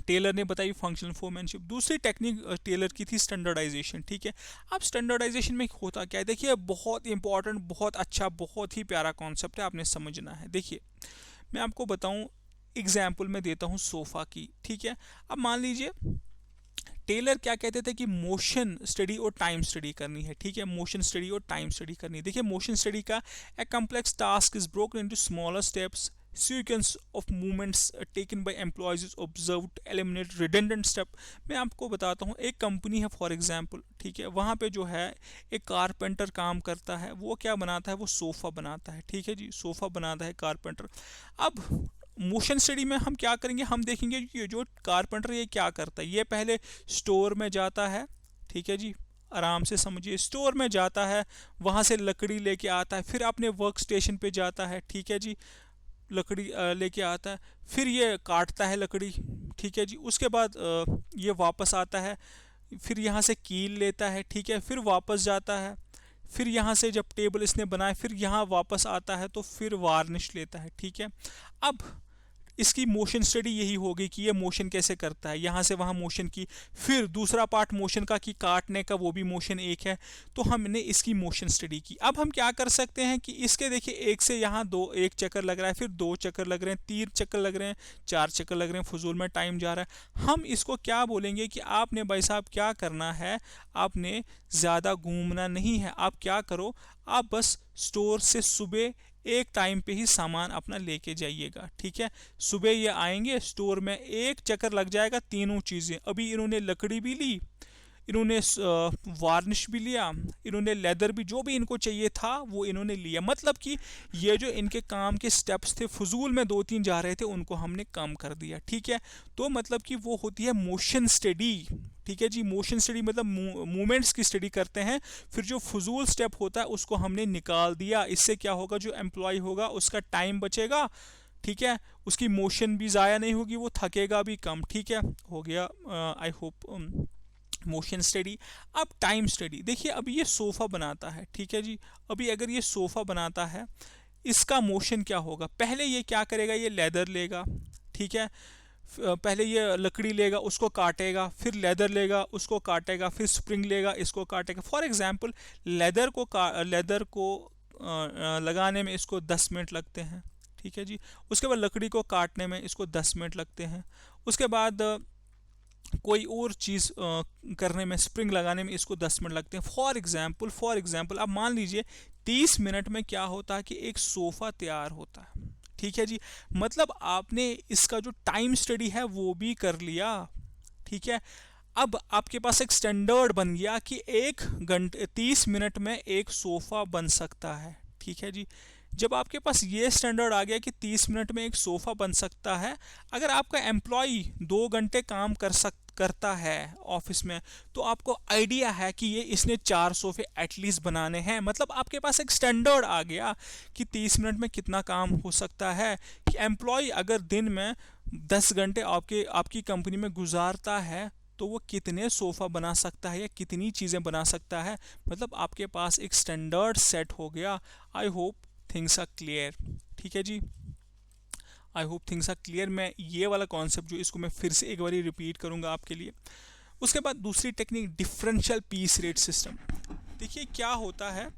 टेलर ने बताई फंक्शनल फोरमैनशिप, दूसरी टेक्निक टेलर की थी स्टैंडर्डाइजेशन, ठीक है। अब स्टैंडर्डाइजेशन में होता क्या है, देखिए बहुत इंपॉर्टेंट, बहुत अच्छा, बहुत ही प्यारा कॉन्सेप्ट है, आपने समझना है। देखिए मैं आपको बताऊं, एग्जाम्पल मैं देता हूं सोफ़ा की, ठीक है। अब मान लीजिए टेलर क्या कहते थे कि मोशन स्टडी और टाइम स्टडी करनी है, ठीक है। मोशन स्टडी और टाइम स्टडी करनी है। देखिए मोशन स्टडी का ए complex task is broken into smaller steps, sequence of movements taken by employees is observed to eliminate redundant step। मैं आपको बताता हूँ, एक कंपनी है फॉर एग्जांपल, ठीक है। वहाँ पे जो है एक कारपेंटर काम करता है, वो क्या बनाता है, वो सोफ़ा बनाता है, ठीक है जी। सोफ़ा बनाता है कारपेंटर। अब मोशन स्टडी में हम क्या करेंगे, हम देखेंगे कि जो कारपेंटर ये क्या करता है, ये पहले स्टोर में जाता है, ठीक है जी। आराम से समझिए, स्टोर में जाता है, वहाँ से लकड़ी लेके आता है, फिर अपने वर्क स्टेशन पे जाता है, ठीक है जी। लकड़ी लेके आता है, फिर ये काटता है लकड़ी, ठीक है जी। उसके बाद ये वापस आता है, फिर यहाँ से कील लेता है, ठीक है। फिर वापस जाता है, फिर यहाँ से जब टेबल इसने बनाया फिर यहाँ वापस आता है, तो फिर वार्निश लेता है, ठीक है। अब इसकी मोशन स्टडी यही होगी कि ये मोशन कैसे करता है, यहाँ से वहाँ मोशन की, फिर दूसरा पार्ट मोशन का कि काटने का, वो भी मोशन एक है, तो हमने इसकी मोशन स्टडी की। अब हम क्या कर सकते हैं कि इसके देखिए एक से यहाँ एक चक्कर लग रहा है, फिर 2 चक्कर लग रहे हैं, 3 चक्कर लग रहे हैं, 4 चक्कर लग रहे हैं, फजूल में टाइम जा रहा है। हम इसको क्या बोलेंगे कि आपने भाई साहब क्या करना है, आपने ज़्यादा घूमना नहीं है। आप क्या करो, आप बस स्टोर से सुबह एक टाइम पे ही सामान अपना लेके जाइएगा, ठीक है। सुबह ये आएंगे, स्टोर में एक चक्कर लग जाएगा, तीनों चीज़ें, अभी इन्होंने लकड़ी भी ली, इन्होंने वार्निश भी लिया, इन्होंने लेदर भी, जो भी इनको चाहिए था वो इन्होंने लिया। मतलब कि ये जो इनके काम के स्टेप्स थे, फजूल में 2-3 जा रहे थे, उनको हमने कम कर दिया, ठीक है। तो मतलब कि वो होती है मोशन स्टडी, ठीक है जी। मोशन स्टडी मतलब मूवमेंट्स की स्टडी करते हैं, फिर जो फजूल स्टेप होता है उसको हमने निकाल दिया। इससे क्या होगा, जो एम्प्लॉय होगा उसका टाइम बचेगा, ठीक है। उसकी मोशन भी ज़ाया नहीं होगी, वो थकेगा भी कम, ठीक है। हो गया आई होप मोशन स्टडी। अब टाइम स्टडी, देखिए अब ये सोफ़ा बनाता है, ठीक है जी। अभी अगर ये सोफ़ा बनाता है, इसका मोशन क्या होगा, पहले ये क्या करेगा, ये लेदर लेगा, ठीक है। पहले ये लकड़ी लेगा, उसको काटेगा, फिर लेदर लेगा, उसको काटेगा, फिर स्प्रिंग लेगा, इसको काटेगा। फॉर एग्जांपल लेदर को लगाने में इसको 10 मिनट लगते हैं, ठीक है जी। उसके बाद लकड़ी को काटने में इसको 10 मिनट लगते हैं। उसके बाद कोई और चीज़ करने में, स्प्रिंग लगाने में इसको 10 मिनट लगते हैं। फॉर एग्जांपल अब मान लीजिए 30 मिनट में क्या होता है कि एक सोफ़ा तैयार होता है, ठीक है जी। मतलब आपने इसका जो टाइम स्टडी है वो भी कर लिया, ठीक है। अब आपके पास एक स्टैंडर्ड बन गया कि 1 घंटे 30 मिनट में एक सोफ़ा बन सकता है, ठीक है जी। जब आपके पास ये स्टैंडर्ड आ गया कि 30 मिनट में एक सोफ़ा बन सकता है, अगर आपका एम्प्लॉय 2 घंटे काम करता है ऑफिस में, तो आपको आइडिया है कि ये इसने 4 सोफे एटलीस्ट बनाने हैं। मतलब आपके पास एक स्टैंडर्ड आ गया कि 30 मिनट में कितना काम हो सकता है, कि एम्प्लॉय अगर दिन में 10 घंटे आपकी कंपनी में गुजारता है तो वो कितने सोफ़ा बना सकता है या कितनी चीज़ें बना सकता है। मतलब आपके पास एक स्टैंडर्ड सेट हो गया। I hope things are clear. ठीक है जी, I hope things are clear. मैं ये वाला कॉन्सेप्ट जो इसको मैं फिर से एक बार रिपीट करूँगा आपके लिए। उसके बाद दूसरी technique differential piece rate system. देखिए क्या होता है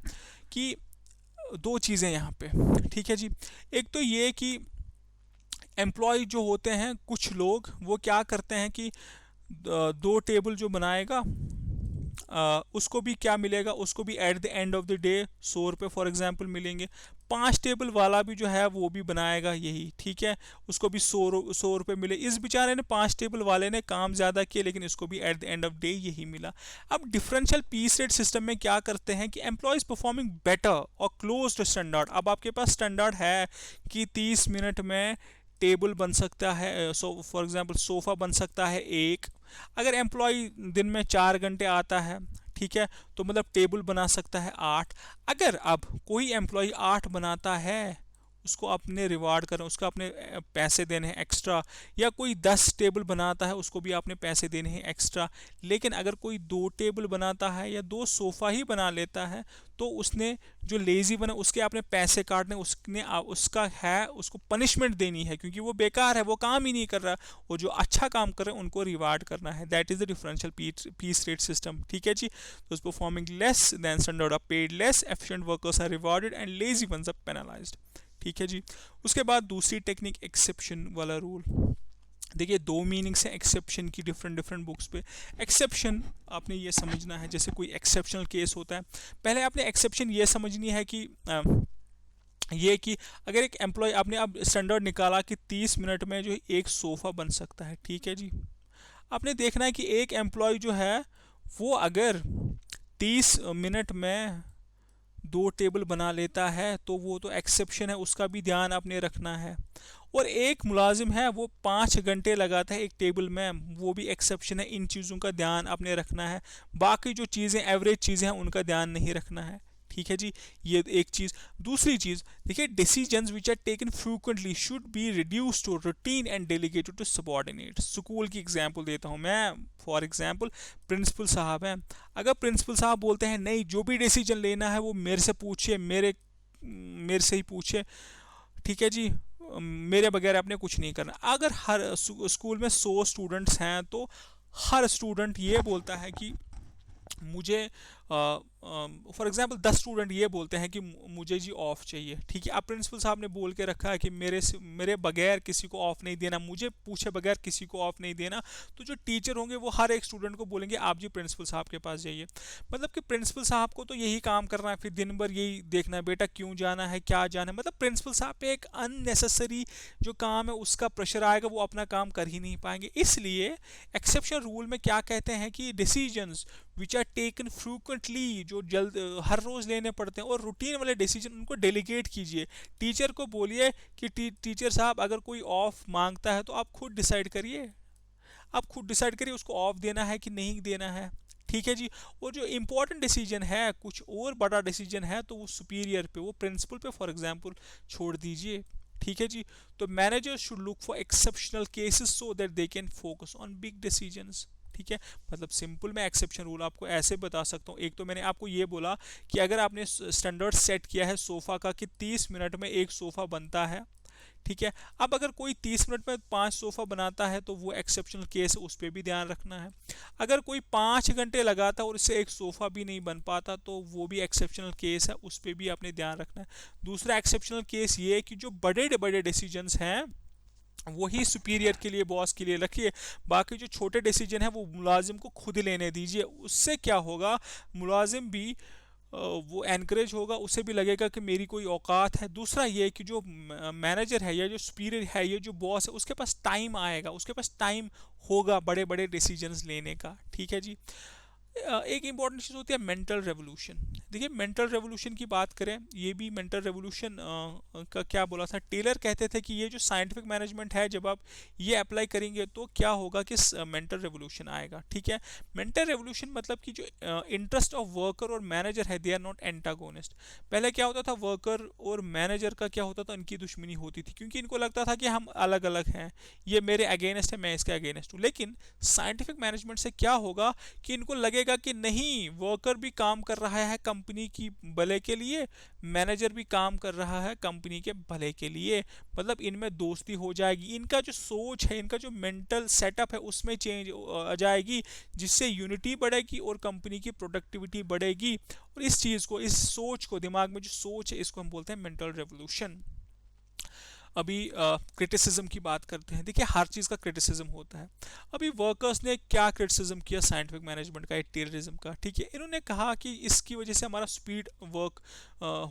कि दो चीज़ें यहाँ पे, ठीक है जी। एक तो ये कि एम्प्लॉय जो होते हैं कुछ लोग, वो क्या करते हैं कि 2 टेबल जो बनाएगा उसको भी क्या मिलेगा, उसको भी at the end of the day 100 रुपये फॉर एग्जांपल मिलेंगे। 5 टेबल वाला भी जो है वो भी बनाएगा यही, ठीक है, उसको भी 100 रुपये मिले। इस बेचारे ने 5 टेबल वाले ने काम ज़्यादा किया लेकिन इसको भी at the end of day यही मिला। अब डिफरेंशियल पीस रेट सिस्टम में क्या करते हैं कि एम्प्लॉयज़ परफॉर्मिंग बेटर और क्लोज टू स्टैंडर्ड। अब आपके पास स्टैंडर्ड है कि 30 मिनट में टेबल बन सकता है, फॉर एग्जांपल सोफ़ा बन सकता है एक। अगर एम्प्लॉय दिन में 4 घंटे आता है, ठीक है, तो मतलब टेबल बना सकता है 8। अगर अब कोई एम्प्लॉय 8 बनाता है, उसको अपने रिवार्ड करें, उसको अपने पैसे देने हैं एक्स्ट्रा। या कोई 10 टेबल बनाता है, उसको भी आपने पैसे देने हैं एक्स्ट्रा। लेकिन अगर कोई 2 टेबल बनाता है या 2 सोफ़ा ही बना लेता है, तो उसने जो लेज़ी बना उसके आपने पैसे काटने, उसका है उसको पनिशमेंट देनी है, क्योंकि वो बेकार है, वो काम ही नहीं कर रहा। वो जो अच्छा काम कर रहे हैं उनको रिवार्ड करना है। That is the differential piece rate system. ठीक है जी। तो performing less than standard are paid less, efficient workers are rewarded and lazy ones are penalised. ठीक है जी। उसके बाद दूसरी टेक्निक एक्सेप्शन वाला रूल। देखिए दो मीनिंग्स हैं एक्सेप्शन की डिफरेंट डिफरेंट बुक्स पे। एक्सेप्शन आपने ये समझना है जैसे कोई एक्सेप्शनल केस होता है। पहले आपने एक्सेप्शन ये समझनी है कि ये कि अगर एक एम्प्लॉय, आपने अब स्टैंडर्ड निकाला कि 30 मिनट में जो एक सोफ़ा बन सकता है, ठीक है जी। आपने देखना है कि एक एम्प्लॉय जो है वो अगर 30 मिनट में 2 टेबल बना लेता है तो वो तो एक्सेप्शन है, उसका भी ध्यान आपने रखना है। और एक मुलाजिम है वो 5 घंटे लगाता है एक टेबल में, वो भी एक्सेप्शन है। इन चीज़ों का ध्यान आपने रखना है। बाकी जो चीज़ें एवरेज चीज़ें हैं उनका ध्यान नहीं रखना है। ठीक है जी, ये एक चीज़। दूसरी चीज़ देखिए, decisions which are taken frequently should be reduce to routine and delegated to subordinate. School की एग्जांपल देता हूँ मैं। फॉर एग्जांपल प्रिंसिपल साहब हैं, अगर प्रिंसिपल साहब बोलते हैं नहीं जो भी डिसीजन लेना है वो मेरे से पूछिए, मेरे से ही पूछिए, ठीक है जी, मेरे बगैर आपने कुछ नहीं करना। अगर हर स्कूल में 100 स्टूडेंट्स हैं तो हर स्टूडेंट ये बोलता है कि मुझे, फॉर एग्जांपल 10 स्टूडेंट ये बोलते हैं कि मुझे जी ऑफ चाहिए, ठीक है। अब प्रिंसिपल साहब ने बोल के रखा है कि मेरे बगैर किसी को ऑफ नहीं देना, मुझे पूछे बगैर किसी को ऑफ नहीं देना। तो जो टीचर होंगे वो हर एक स्टूडेंट को बोलेंगे आप जी प्रिंसिपल साहब के पास जाइए। मतलब कि प्रिंसिपल साहब को तो यही काम करना है, फिर दिन भर यही देखना है बेटा क्यों जाना है, क्या जाना है। मतलब प्रिंसिपल साहब पे एक अननेसेसरी जो काम है उसका प्रेशर आएगा, वो अपना काम कर ही नहीं पाएंगे। इसलिए एक्सेप्शन रूल में क्या कहते हैं कि decisions which are taken frequently, जो जल्द हर रोज़ लेने पड़ते हैं, और रूटीन वाले डिसीजन उनको डेलीगेट कीजिए। टीचर को बोलिए कि टीचर साहब अगर कोई ऑफ मांगता है तो आप खुद डिसाइड करिए, आप खुद डिसाइड करिए उसको ऑफ देना है कि नहीं देना है। ठीक है जी। और जो इंपॉर्टेंट डिसीजन है, कुछ और बड़ा डिसीजन है, तो वो सुपीरियर पे, वो प्रिंसिपल पे फॉर एग्जांपल छोड़ दीजिए। ठीक है जी। तो manager should look for exceptional cases so that they can focus on big decisions. ठीक है। मतलब सिंपल मैं एक्सेप्शन रूल आपको ऐसे बता सकता हूँ। एक तो मैंने आपको ये बोला कि अगर आपने स्टैंडर्ड सेट किया है सोफ़ा का कि 30 मिनट में एक सोफ़ा बनता है, ठीक है। अब अगर कोई 30 मिनट में 5 सोफ़ा बनाता है तो वो एक्सेप्शनल केस है, उस पर भी ध्यान रखना है। अगर कोई 5 घंटे लगाता है और इससे एक सोफ़ा भी नहीं बन पाता तो वो भी एक्सेप्शनल केस है, उस पर भी आपने ध्यान रखना है। दूसरा एक्सेप्शनल केस ये है कि जो बड़े बड़े डिसीजंस हैं वही सुपीरियर के लिए, बॉस के लिए रखिए। बाकी जो छोटे डिसीजन है वो मुलाजिम को खुद लेने दीजिए। उससे क्या होगा, मुलाजिम भी वो एनकरेज होगा, उसे भी लगेगा कि मेरी कोई औकात है। दूसरा ये कि जो मैनेजर है या जो सुपीरियर है, ये जो बॉस है, उसके पास टाइम आएगा, उसके पास टाइम होगा बड़े बड़े डिसीजंस लेने का। ठीक है जी। एक इम्पॉर्टेंट चीज़ होती है मेंटल रेवोल्यूशन। देखिए मेंटल रेवोल्यूशन की बात करें, ये भी मेंटल रेवोल्यूशन का क्या बोला था, टेलर कहते थे कि ये जो साइंटिफिक मैनेजमेंट है जब आप ये अप्लाई करेंगे तो क्या होगा कि मेंटल रेवोल्यूशन आएगा। ठीक है, मेंटल रेवोल्यूशन मतलब कि जो इंटरेस्ट ऑफ वर्कर और मैनेजर है दे आर नॉट एंटागोनिस्ट। पहले क्या होता था, वर्कर और मैनेजर का क्या होता था, उनकी दुश्मनी होती थी क्योंकि इनको लगता था कि हम अलग अलग हैं, ये मेरे अगेंस्ट है, मैं इसके अगेंस्ट हूँ। लेकिन साइंटिफिक मैनेजमेंट से क्या होगा कि इनको लगेगा कि नहीं, वर्कर भी काम कर रहा है कंपनी की भले के लिए, मैनेजर भी काम कर रहा है कंपनी के भले के लिए, मतलब इनमें दोस्ती हो जाएगी। इनका जो सोच है, इनका जो मेंटल सेटअप है उसमें चेंज आ जाएगी, जिससे यूनिटी बढ़ेगी और कंपनी की प्रोडक्टिविटी बढ़ेगी। और इस चीज़ को, इस सोच को, दिमाग में जो सोच है, इसको हम बोलते हैं मेंटल रेवोल्यूशन। अभी क्रिटिसिज्म की बात करते हैं। देखिए हर चीज़ का क्रिटिसिज्म होता है। अभी वर्कर्स ने क्या क्रिटिसिज्म किया साइंटिफिक मैनेजमेंट का, टेररिज्म का। ठीक है, इन्होंने कहा कि इसकी वजह से हमारा स्पीड वर्क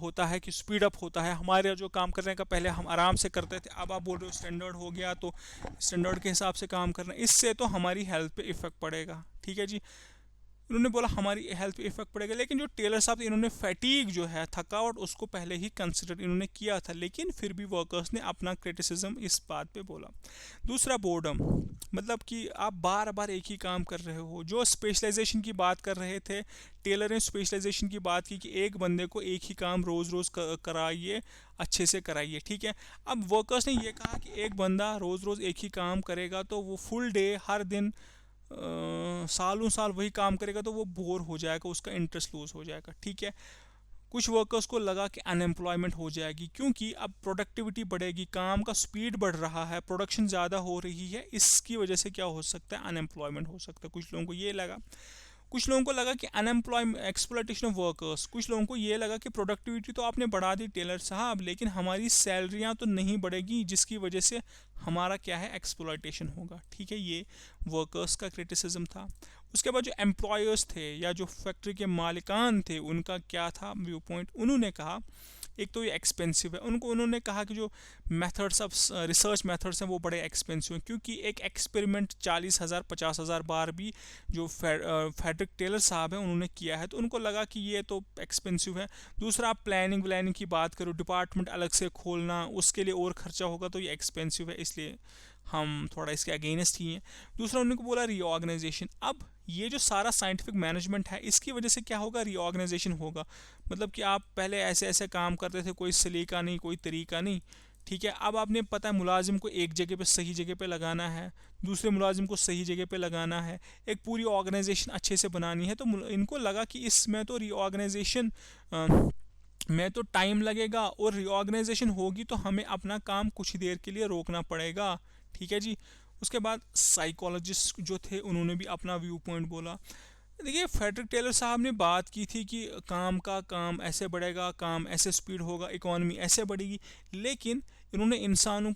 होता है, कि स्पीड अप होता है। हमारे जो काम करने का पहले हम आराम से करते थे, अब आप बोल रहे हो स्टैंडर्ड हो गया, तो स्टैंडर्ड के हिसाब से काम करना, इससे तो हमारी हेल्थ पे इफेक्ट पड़ेगा। ठीक है जी, उन्होंने बोला हमारी हेल्थ पे इफेक्ट पड़ेगा। लेकिन जो टेलर साहब, इन्होंने फैटीग जो है, थकावट, उसको पहले ही कंसिडर इन्होंने किया था, लेकिन फिर भी वर्कर्स ने अपना क्रिटिसिज्म इस बात पे बोला। दूसरा बोर्डम, मतलब कि आप बार बार एक ही काम कर रहे हो। जो स्पेशलाइजेशन की बात कर रहे थे, टेलर ने स्पेशलाइजेशन की बात की कि एक बंदे को एक ही काम रोज़ रोज़ कराइए, अच्छे से कराइए। ठीक है, अब वर्कर्स ने ये कहा कि एक बंदा रोज़ रोज़ एक ही काम करेगा तो वो फुल डे, हर दिन सालों साल वही काम करेगा तो वो बोर हो जाएगा, उसका इंटरेस्ट लूज हो जाएगा। ठीक है, कुछ वर्कर्स को लगा कि अनएम्प्लॉयमेंट हो जाएगी, क्योंकि अब प्रोडक्टिविटी बढ़ेगी, काम का स्पीड बढ़ रहा है, प्रोडक्शन ज़्यादा हो रही है, इसकी वजह से क्या हो सकता है, अनएम्प्लॉयमेंट हो सकता है। कुछ लोगों को ये लगा। कुछ लोगों को लगा कि अनएम्प्लॉयमेंट, एक्सप्लॉयटेशन ऑफ वर्कर्स। कुछ लोगों को ये लगा कि प्रोडक्टिविटी तो आपने बढ़ा दी टेलर साहब, लेकिन हमारी सैलरियां तो नहीं बढ़ेगी, जिसकी वजह से हमारा क्या है, एक्सप्लॉयटेशन होगा। ठीक है, ये वर्कर्स का क्रिटिसिज्म था। उसके बाद जो एम्प्लॉयर्स थे या जो फैक्ट्री के मालिकान थे, उनका क्या था व्यू पॉइंट। उन्होंने कहा एक तो ये एक्सपेंसिव है, उन्होंने कहा कि जो मेथड्स ऑफ रिसर्च मेथड्स हैं वो बड़े एक्सपेंसिव हैं, क्योंकि एक एक्सपेरिमेंट 40,000 50,000 बार भी जो फेडरिक टेलर साहब हैं उन्होंने किया है, तो उनको लगा कि ये तो एक्सपेंसिव है। दूसरा, आप प्लानिंग की बात करो, डिपार्टमेंट अलग से खोलना, उसके लिए और खर्चा होगा, तो ये एक्सपेंसिव है, इसलिए हम थोड़ा इसके अगेंस्ट ही हैं। दूसरा, उन्होंने बोला रीऑर्गेनाइजेशन। अब ये जो सारा साइंटिफिक मैनेजमेंट है, इसकी वजह से क्या होगा, रीऑर्गेनाइजेशन होगा। मतलब कि आप पहले ऐसे ऐसे काम करते थे, कोई सलीका नहीं, कोई तरीका नहीं। ठीक है, अब आपने पता है मुलाजिम को एक जगह पे, सही जगह पे लगाना है, दूसरे मुलाजिम को सही जगह पे लगाना है, एक पूरी ऑर्गेनाइजेशन अच्छे से बनानी है। तो इनको लगा कि इसमें तो रीऑर्गेनाइजेशन में तो टाइम लगेगा, और रीऑर्गेनाइजेशन होगी तो हमें अपना काम कुछ देर के लिए रोकना पड़ेगा। ठीक है जी। उसके बाद साइकोलॉजिस्ट जो थे, उन्होंने भी अपना व्यू पॉइंट बोला। देखिए फेडरिक टेलर साहब ने बात की थी कि काम ऐसे बढ़ेगा, काम ऐसे स्पीड होगा, इकॉनमी ऐसे बढ़ेगी, लेकिन इन्होंने इंसानों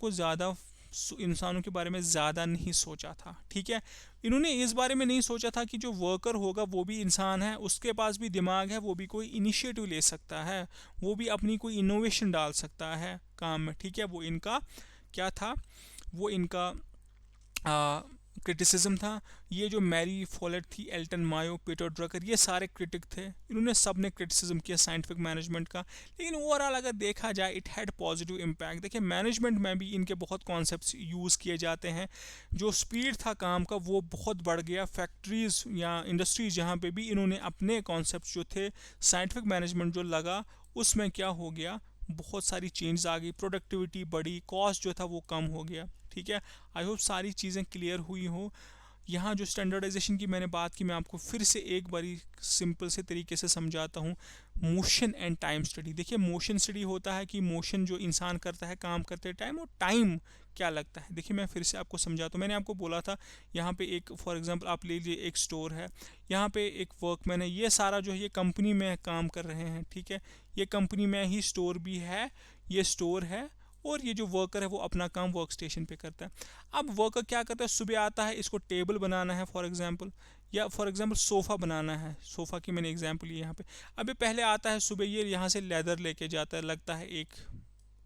के बारे में ज़्यादा नहीं सोचा था। ठीक है, इन्होंने इस बारे में नहीं सोचा था कि जो वर्कर होगा वो भी इंसान है, उसके पास भी दिमाग है, वो भी कोई इनिशिएटिव ले सकता है, वो भी अपनी कोई इनोवेशन डाल सकता है काम में। ठीक है, वो इनका क्या था, वो इनका क्रिटिसिज्म था। ये जो मैरी फॉलेट थी, एल्टन मायो, पीटर ड्रकर, ये सारे क्रिटिक थे, इन्होंने सब ने क्रिटिसिज्म किया साइंटिफिक मैनेजमेंट का। लेकिन ओवरऑल अगर देखा जाए, इट हैड पॉजिटिव इम्पैक्ट। देखिए मैनेजमेंट में भी इनके बहुत कॉन्सेप्ट्स यूज़ किए जाते हैं। जो स्पीड था काम का वो बहुत बढ़ गया। फैक्ट्रीज या इंडस्ट्रीज जहाँ पे भी इन्होंने अपने कॉन्सेप्ट जो थे, साइंटिफिक मैनेजमेंट जो लगा, उसमें क्या हो गया, बहुत सारी चेंज आ गई, प्रोडक्टिविटी बढ़ी, कॉस्ट जो था वो कम हो गया। ठीक है, आई होप सारी चीज़ें क्लियर हुई हो। यहाँ जो स्टैंडर्डाइजेशन की मैंने बात की, मैं आपको फिर से एक बारी सिंपल से तरीके से समझाता हूँ। Motion and time study. देखिए मोशन स्टडी होता है कि मोशन जो इंसान करता है काम करते टाइम, और टाइम क्या लगता है। देखिए मैं फिर से आपको समझाता हूँ। मैंने आपको बोला था यहाँ पे एक फॉर एग्जांपल आप ले लीजिए, एक स्टोर है, यहाँ पे एक वर्कमैन है, ये सारा जो है ये कंपनी में काम कर रहे हैं। ठीक है, ये कंपनी में ही स्टोर भी है, ये स्टोर है, और ये जो वर्कर है वो अपना काम वर्क स्टेशन पे करता है। अब वर्कर क्या करता है, सुबह आता है, इसको टेबल बनाना है फॉर एग्जांपल, या फॉर एग्जांपल सोफ़ा बनाना है, सोफ़ा की मैंने एग्जांपल ली यहाँ पे। अभी पहले आता है सुबह, ये यहाँ से लेदर लेके जाता है, लगता है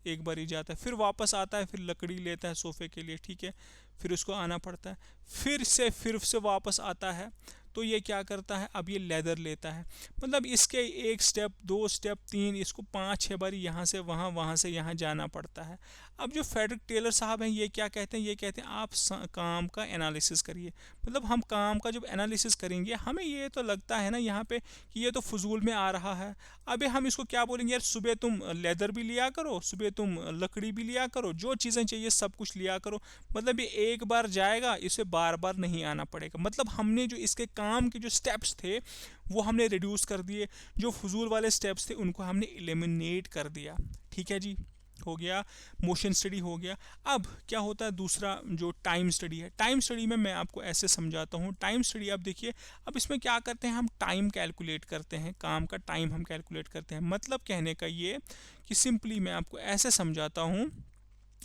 एक बार ही जाता है, फिर वापस आता है, फिर लकड़ी लेता है सोफ़े के लिए। ठीक है, फिर उसको आना पड़ता है, फिर से वापस आता है। तो ये क्या करता है, अब ये लेदर लेता है, मतलब इसके 1 स्टेप 2 स्टेप 3, इसको 5-6 बार यहाँ से वहाँ, वहाँ से यहाँ जाना पड़ता है। अब जो फेडरिक टेलर साहब हैं ये क्या कहते हैं, ये कहते हैं आप काम का एनालिसिस करिए, मतलब हम काम का जब एनालिसिस करेंगे हमें ये तो लगता है ना यहाँ पे कि ये तो फजूल में आ रहा है, अबे हम इसको क्या बोलेंगे, यार सुबह तुम लेदर भी लिया करो, सुबह तुम लकड़ी भी लिया करो, जो चीज़ें चाहिए सब कुछ लिया करो, मतलब ये एक बार जाएगा, इसे बार बार नहीं आना पड़ेगा। मतलब हमने जो इसके काम के जो स्टेप्स थे वो हमने रिड्यूस कर दिए, जो फजूल वाले स्टेप्स थे उनको हमने एलिमिनेट कर दिया। ठीक है जी, हो गया, मोशन स्टडी हो गया। अब क्या होता है दूसरा जो टाइम स्टडी है, टाइम स्टडी में मैं आपको ऐसे समझाता हूँ। टाइम स्टडी आप देखिए, अब इसमें क्या करते हैं, हम टाइम कैलकुलेट करते हैं, काम का टाइम हम कैलकुलेट करते हैं। मतलब कहने का ये कि सिंपली मैं आपको ऐसे समझाता हूँ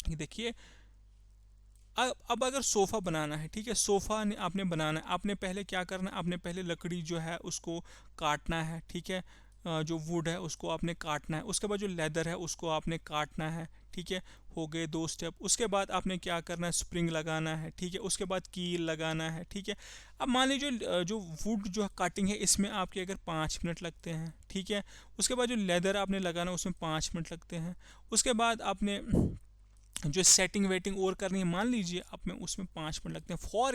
कि देखिए, अब अगर सोफ़ा बनाना है, ठीक है, सोफ़ा आपने बनाना है, आपने पहले क्या करना है, आपने पहले लकड़ी जो है उसको काटना है, ठीक है, जो वुड है उसको आपने काटना है, उसके बाद जो लेदर है उसको आपने काटना है, ठीक है, हो गए 2 स्टेप। उसके बाद आपने क्या करना है, स्प्रिंग लगाना है, ठीक है, उसके बाद कील लगाना है, ठीक है। अब मान लीजिए जो वुड जो कटिंग है इसमें आपके अगर 5 मिनट लगते हैं, ठीक है, उसके बाद जो लेदर आपने लगाना है उसमें 5 मिनट लगते हैं, उसके बाद आपने जो सेटिंग वेटिंग और करनी है, मान लीजिए आप में उसमें 5 मिनट लगते हैं। फॉर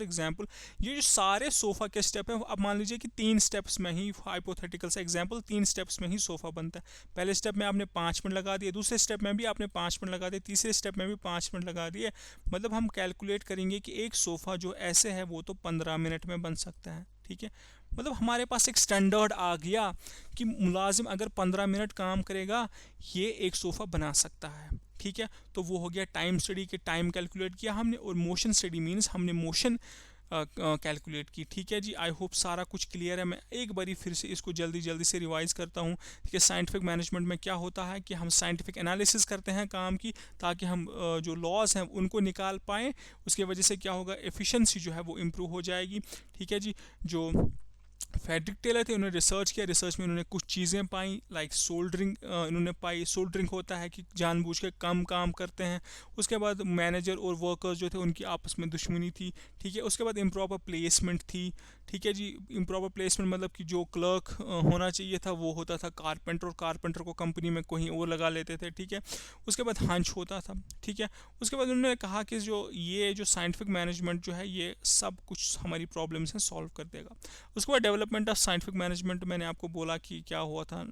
एग्जांपल ये जो सारे सोफ़ा के स्टेप हैं, अब मान लीजिए कि 3 स्टेप्स में ही, हाइपोथेटिकल सा एग्जांपल, 3 स्टेप्स में ही सोफ़ा बनता है। पहले स्टेप में आपने 5 मिनट लगा दिए, दूसरे स्टेप में भी आपने 5 मिनट लगा दिए, तीसरे स्टेप में भी 5 मिनट लगा दिए। मतलब हम कैलकुलेट करेंगे कि एक सोफ़ा जो ऐसे है वो तो 15 मिनट में बन सकता है। ठीक है, मतलब हमारे पास एक स्टैंडर्ड आ गया कि मुलाजिम अगर 15 मिनट काम करेगा ये एक सोफ़ा बना सकता है। ठीक है, तो वो हो गया टाइम स्टडी के, टाइम कैलकुलेट किया हमने, और मोशन स्टडी मीन्स हमने मोशन कैलकुलेट की। ठीक है जी, आई होप सारा कुछ क्लियर है। मैं एक बारी फिर से इसको जल्दी जल्दी से रिवाइज करता हूँ कि साइंटिफिक मैनेजमेंट में क्या होता है कि हम साइंटिफिक एनालिसिस करते हैं काम की, ताकि हम जो लॉज हैं उनको निकाल पाएँ। उसकी वजह से क्या होगा, एफिशिएंसी जो है वो इम्प्रूव हो जाएगी। ठीक है जी, जो फेडरिक टेलर थे उन्होंने रिसर्च किया, रिसर्च में उन्होंने कुछ चीज़ें पाई, लाइक सोल्डरिंग इन्होंने पाई। सोल्डरिंग होता है कि जानबूझ के कम काम करते हैं। उसके बाद मैनेजर और वर्कर्स जो थे उनकी आपस में दुश्मनी थी। ठीक है, उसके बाद इम्प्रॉपर प्लेसमेंट थी। ठीक है जी, इम्प्रॉपर प्लेसमेंट मतलब कि जो क्लर्क होना चाहिए था वो होता था कारपेंटर, और कारपेंटर को कंपनी में कहीं और लगा लेते थे। ठीक है, उसके बाद हंच होता था। ठीक है, उसके बाद उन्होंने कहा कि जो साइंटिफिक मैनेजमेंट जो है ये सब कुछ हमारी प्रॉब्लम्स हैं सॉल्व कर देगा। उसके बाद डेवलपमेंट ऑफ साइंटिफिक मैनेजमेंट मैंने आपको बोला कि क्या हुआ था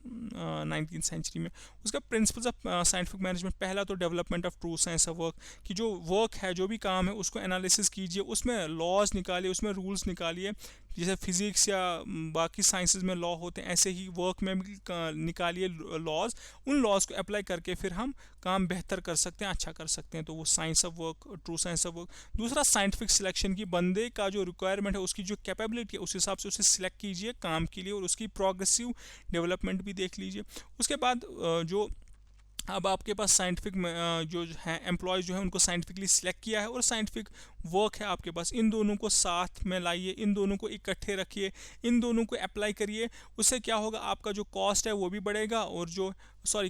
19th सेंचुरी में। उसका प्रिंसिपल्स ऑफ साइंटिफिक मैनेजमेंट, पहला तो development of true science of work, कि जो वर्क है, जो भी काम है उसको एनालिसिस कीजिए, उसमें लॉज निकालिए, उसमें रूल्स निकालिए। जैसे फिजिक्स या बाकी साइंसेज में लॉ होते हैं, ऐसे ही वर्क में भी निकालिए लॉज। उन लॉज को अप्लाई करके फिर हम काम बेहतर कर सकते हैं, अच्छा कर सकते हैं। तो वो science of work, true science of work. दूसरा साइंटिफिक सिलेक्शन की, बंदे का जो रिक्वायरमेंट है, उसकी जो कैपेबिलिटी है उस हिसाब से उसे सिलेक्ट कीजिए काम के लिए, और उसकी प्रोग्रेसिव डेवलपमेंट भी देख लीजिए। उसके बाद जो अब आपके पास साइंटिफिक जो है एम्प्लॉयज़ जो है उनको साइंटिफिकली सिलेक्ट किया है, और साइंटिफिक वर्क है आपके पास, इन दोनों को साथ में लाइए, इन दोनों को इकट्ठे रखिए, इन दोनों को अप्लाई करिए। उससे क्या होगा, आपका जो कॉस्ट है वो भी बढ़ेगा, और जो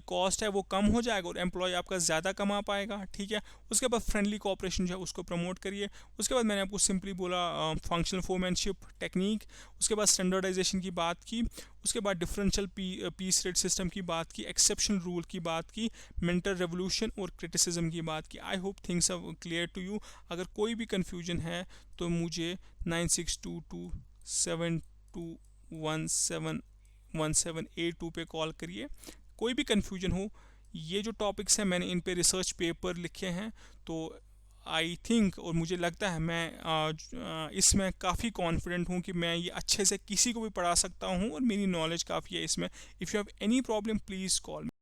कॉस्ट है वो कम हो जाएगा, और एम्प्लॉय आपका ज़्यादा कमा पाएगा। ठीक है, उसके बाद फ्रेंडली कोऑपरेशन जो है उसको प्रमोट करिए। उसके बाद मैंने आपको सिंपली बोला फंक्शनल फोरमैनशिप टेक्निक। उसके बाद स्टैंडर्डाइजेशन की बात की। उसके बाद डिफरेंशियल पीस रेट सिस्टम की बात की, एक्सेप्शन रूल की बात की, मेंटल रेवोल्यूशन और क्रिटिसिज्म की बात की। I hope things are clear to you. अगर कोई भी कन्फ्यूजन है तो मुझे 962272171782 पे कॉल करिए। कोई भी कन्फ्यूजन हो, ये जो टॉपिक्स हैं मैंने इन पे रिसर्च पेपर लिखे हैं, तो आई थिंक, और मुझे लगता है मैं इसमें काफ़ी कॉन्फिडेंट हूँ कि मैं ये अच्छे से किसी को भी पढ़ा सकता हूँ, और मेरी नॉलेज काफ़ी है इसमें। If you have any problem please call me.